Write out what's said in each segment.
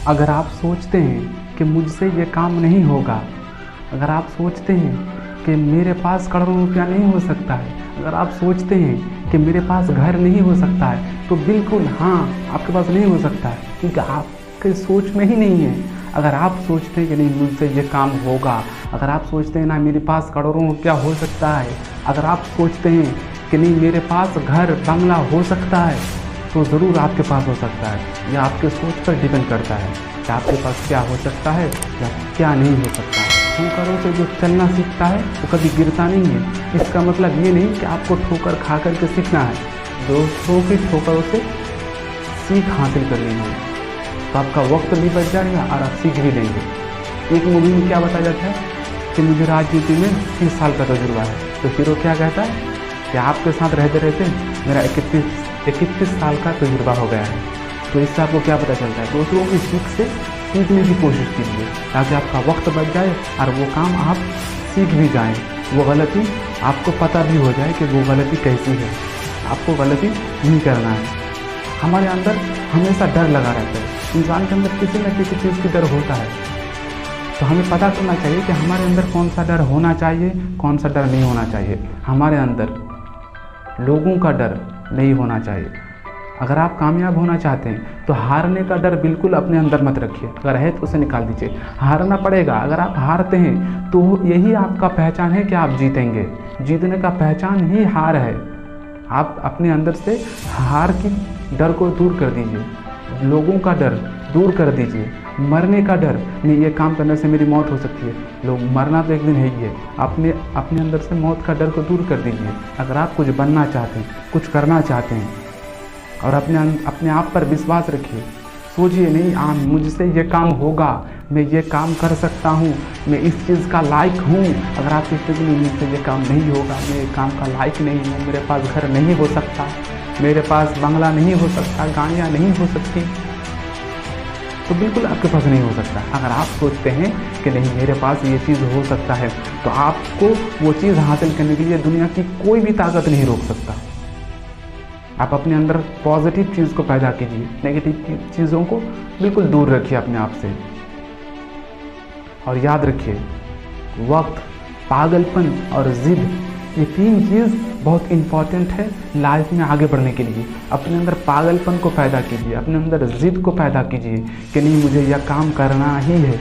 अगर आप सोचते हैं कि मुझसे ये काम नहीं होगा, अगर आप सोचते हैं कि मेरे पास करोड़ों रुपया नहीं हो सकता है, अगर आप सोचते हैं कि मेरे पास घर नहीं हो सकता है, तो बिल्कुल हाँ, आपके पास नहीं हो सकता है, क्योंकि आपके सोच में ही नहीं है। अगर आप सोचते हैं कि नहीं मुझसे ये काम होगा, अगर आप सोचते हैं ना मेरे पास करोड़ों रुपया हो सकता है, अगर आप सोचते हैं कि नहीं मेरे पास घर बंगला हो सकता है, तो ज़रूर आपके पास हो सकता है। यह आपके सोच पर डिपेंड करता है कि आपके पास क्या हो सकता है या क्या नहीं हो सकता है। ठोकरों से जो चलना सीखता है वो कभी गिरता नहीं है। इसका मतलब ये नहीं कि आपको ठोकर खा करके सीखना है, दोस्तों की ठोकरों से सीख हासिल करनी है, तो आपका वक्त भी बच जाएगा और आप सीख भी लेंगे। एक मूवी में क्या बताया जाता है कि मुझे राजनीति में 30 साल का तजुर्बा है, तो हीरो क्या कहता है कि आपके साथ रहते रहते मेरा 31 साल का तजुर्बा हो गया है। तो इससे आपको क्या पता चलता है, दूसरों की सीख से सीखने की कोशिश कीजिए ताकि आपका वक्त बच जाए और वो काम आप सीख भी जाएं, वो गलती आपको पता भी हो जाए कि वो गलती कैसी है, आपको गलती नहीं करना है। हमारे अंदर हमेशा डर लगा रहता है, इंसान के अंदर किसी न किसी चीज़ की डर होता है, तो हमें पता करना चाहिए कि हमारे अंदर कौन सा डर होना चाहिए, कौन सा डर नहीं होना चाहिए। हमारे अंदर लोगों का डर नहीं होना चाहिए। अगर आप कामयाब होना चाहते हैं तो हारने का डर बिल्कुल अपने अंदर मत रखिए, अगर है तो उसे निकाल दीजिए। हारना पड़ेगा, अगर आप हारते हैं तो यही आपका पहचान है कि आप जीतेंगे। जीतने का पहचान ही हार है। आप अपने अंदर से हार की डर को दूर कर दीजिए, लोगों का डर दूर कर दीजिए, मरने का डर नहीं, ये काम करने से मेरी मौत हो सकती है, लोग मरना तो एक दिन है ही है। अपने अंदर से मौत का डर को दूर कर दीजिए। अगर आप कुछ बनना चाहते हैं, कुछ करना चाहते हैं और अपने आप पर विश्वास रखिए। सोचिए नहीं मुझसे ये काम होगा, मैं ये काम कर सकता हूँ, मैं इस चीज़ का लायक हूँ। अगर आप सोचते कि नहीं मुझसे ये काम नहीं होगा, मैं ये काम का लायक नहीं हूँ, मेरे पास घर नहीं हो सकता, मेरे पास बंगला नहीं हो सकता, गाड़ियाँ नहीं हो सकती, तो बिल्कुल आपके पास नहीं हो सकता। अगर आप सोचते हैं कि नहीं मेरे पास ये चीज़ हो सकता है, तो आपको वो चीज़ हासिल करने के लिए दुनिया की कोई भी ताकत नहीं रोक सकता। आप अपने अंदर पॉजिटिव चीज़ को पैदा कीजिए, नेगेटिव चीज़ों को बिल्कुल दूर रखिए अपने आप से। और याद रखिए, वक्त, पागलपन और ज़िद, ये 3 चीज़ बहुत इम्पॉर्टेंट है लाइफ में आगे बढ़ने के लिए। अपने अंदर पागलपन को पैदा कीजिए, अपने अंदर ज़िद को पैदा कीजिए कि नहीं मुझे यह काम करना ही है।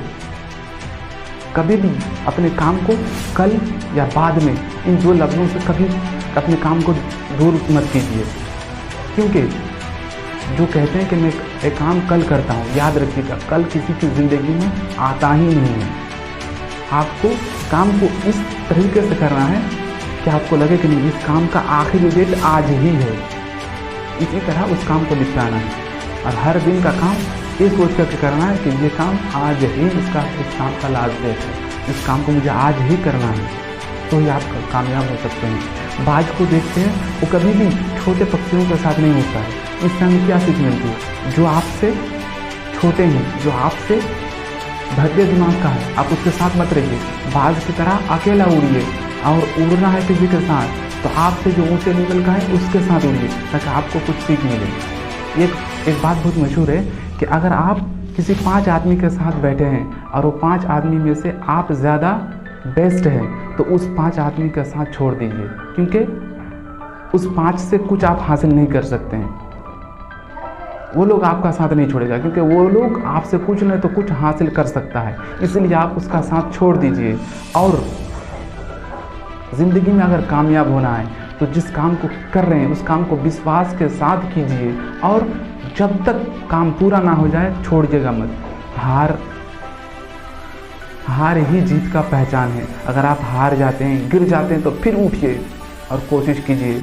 कभी भी अपने काम को कल या बाद में, इन 2 लफ्ज़ों से कभी अपने काम को दूर मत कीजिए, क्योंकि जो कहते हैं कि मैं एक काम कल करता हूँ, याद रखिएगा कल किसी की ज़िंदगी में आता ही नहीं है। आपको काम को इस तरीके से करना है कि आपको लगे कि नहीं इस काम का आखिरी डेट आज ही है, इसी तरह उस काम को निपटाना है। और हर दिन का काम ये सोच करके करना है कि ये काम आज ही इस काम का लास्ट डेट है, इस काम को मुझे आज ही करना है, तो ही आप कामयाब हो सकते हैं। बाज को देखते हैं, वो कभी भी छोटे पक्षियों के साथ नहीं उड़ता है। इससे हमें क्या सीख मिलती है, जो आपसे छोटे हैं, जो आपसे भद्दे दिमाग का है, आप उसके साथ मत रहिए। बाज की तरह अकेला उड़िए, और उड़ना है किसी के साथ तो आपसे जो ऊँचे लेवल का है उसके साथ उड़िए, ताकि आपको कुछ सीख मिले। एक बात बहुत मशहूर है कि अगर आप किसी 5 आदमी के साथ बैठे हैं और वो 5 आदमी में से आप ज़्यादा बेस्ट हैं, तो उस 5 आदमी का साथ छोड़ दीजिए, क्योंकि उस 5 से कुछ आप हासिल नहीं कर सकते हैं। वो लोग आपका साथ नहीं छोड़ेगा, क्योंकि वो लोग आपसे कुछ नहीं तो कुछ हासिल कर सकता है, इसलिए आप उसका साथ छोड़ दीजिए। और ज़िंदगी में अगर कामयाब होना है तो जिस काम को कर रहे हैं उस काम को विश्वास के साथ कीजिए, और जब तक काम पूरा ना हो जाए छोड़िएगा मत। हार ही जीत का पहचान है। अगर आप हार जाते हैं, गिर जाते हैं, तो फिर उठिए और कोशिश कीजिए।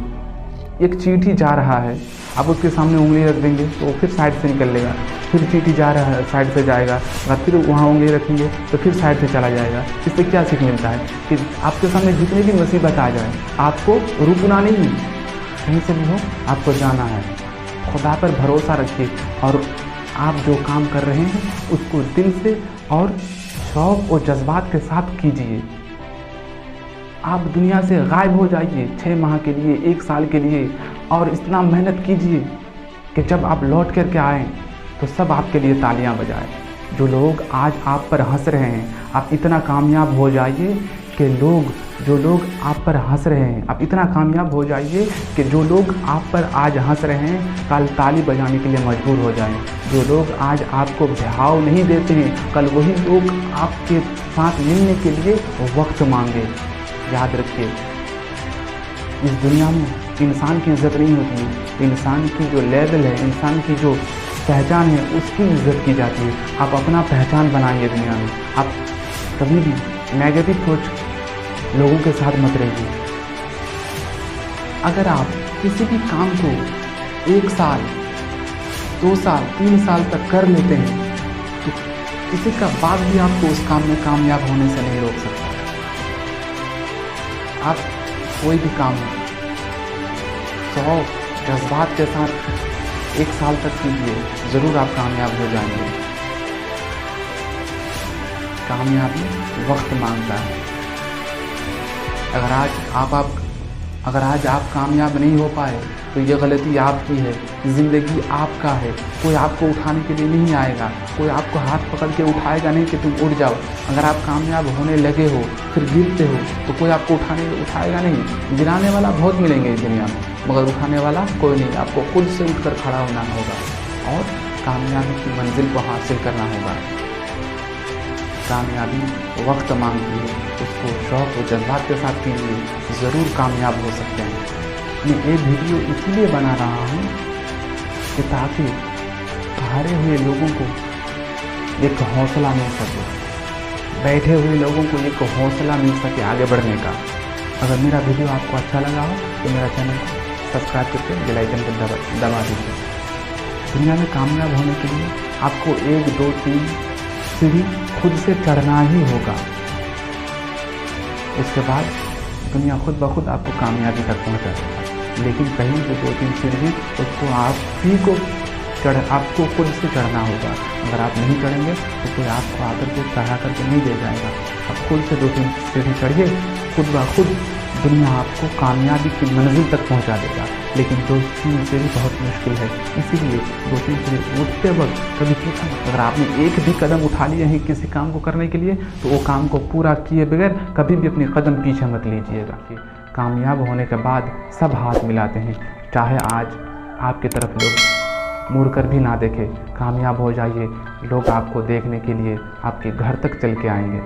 एक चींटी जा रहा है, आप उसके सामने उंगली रख देंगे तो वो फिर साइड से निकल लेगा, फिर चींटी जा रहा है साइड से जाएगा, और फिर वहाँ उंगली रखेंगे तो फिर साइड से चला जाएगा। इससे क्या सीख मिलता है कि आपके सामने जितनी भी मुसीबत आ जाए आपको रुकना नहीं, कहीं से भी हो आपको जाना है। खुदा पर भरोसा रखिए और आप जो काम कर रहे हैं उसको दिल से और शौक़ और जज्बात के साथ कीजिए। आप दुनिया से गायब हो जाइए 6 माह के लिए, 1 साल के लिए, और इतना मेहनत कीजिए कि जब आप लौट करके आएँ तो सब आपके लिए तालियां बजाएं। जो लोग आज आप पर हंस रहे हैं, आप इतना कामयाब हो जाइए कि जो लोग आप पर हंस रहे हैं, आप इतना कामयाब हो जाइए कि जो लोग आप पर आज हंस रहे हैं कल ताली बजाने के लिए मजबूर हो जाएं। जो लोग आज आपको भाव नहीं देते हैं कल वही लोग आपके साथ मिलने के लिए वक्त मांगे। याद रखिए, इस दुनिया में इंसान की इज्जत नहीं होती है, इंसान की जो लेवल है, इंसान की जो पहचान है उसकी इज्जत की जाती है। आप अपना पहचान बनाइए दुनिया में। आप कभी भी नेगेटिव सोच लोगों के साथ मत रहिए। अगर आप किसी भी काम को 1 साल 2 साल 3 साल तक कर लेते हैं तो किसी का बाप भी आपको उस काम में कामयाब होने से नहीं रोक सकता। आप कोई भी काम 100 जज्बात के साथ 1 साल तक कीजिए, ज़रूर आप कामयाब हो जाएंगे। कामयाबी वक्त मांगता है। अगर आज आप कामयाब नहीं हो पाए तो ये गलती आपकी है। ज़िंदगी आपका है, कोई आपको उठाने के लिए नहीं आएगा, कोई आपको हाथ पकड़ के उठाएगा नहीं कि तुम उठ जाओ। अगर आप कामयाब होने लगे हो फिर गिरते हो तो कोई आपको उठाएगा नहीं। गिराने वाला बहुत मिलेंगे इस दुनिया में, मगर उठाने वाला कोई नहीं। आपको खुद से उठकर खड़ा होना होगा और कामयाबी की मंजिल को हासिल करना होगा। कामयाबी वक्त मांगती है, उसको शौक़ और जज्बात के साथ कीजिए, ज़रूर कामयाब हो सकते हैं। मैं ये वीडियो इसलिए बना रहा हूँ कि ताकि हारे हुए लोगों को एक हौसला मिल सके, बैठे हुए लोगों को एक हौसला मिल सके आगे बढ़ने का। अगर मेरा वीडियो आपको अच्छा लगा हो तो मेरा चैनल सब्सक्राइब करके बेल आइकन पर दबा दीजिए। दुनिया में कामयाब होने के लिए आपको 1 2 3 सीढ़ी खुद से चढ़ना ही होगा। उसके बाद दुनिया खुद ब खुद आपको कामयाबी तक पहुंचा देगा। लेकिन पहली जो 2-3 सीढ़ी उसको आपको खुद से चढ़ना होगा। अगर आप नहीं चढ़ेंगे तो कोई आपको आकर के चढ़ा करके नहीं दे जाएगा। आप खुद से 2-3 सीढ़ी चढ़िए, खुद ब खुद दुनिया आपको कामयाबी की मंजिल तक पहुंचा देगा। लेकिन 2-3 सीढ़ी बहुत मुश्किल है, इसीलिए 2-3 सीढ़ी उठते वक्त कभी पूछा, अगर आपने एक भी कदम उठा लिए हैं किसी काम को करने के लिए तो वो काम को पूरा किए बगैर कभी भी अपनी कदम पीछे मत लीजिएगा। कामयाब होने के बाद सब हाथ मिलाते हैं, चाहे आज आपकी तरफ लोग मुड़कर भी ना देखें। कामयाब हो जाइए, लोग आपको देखने के लिए आपके घर तक चल के आएंगे।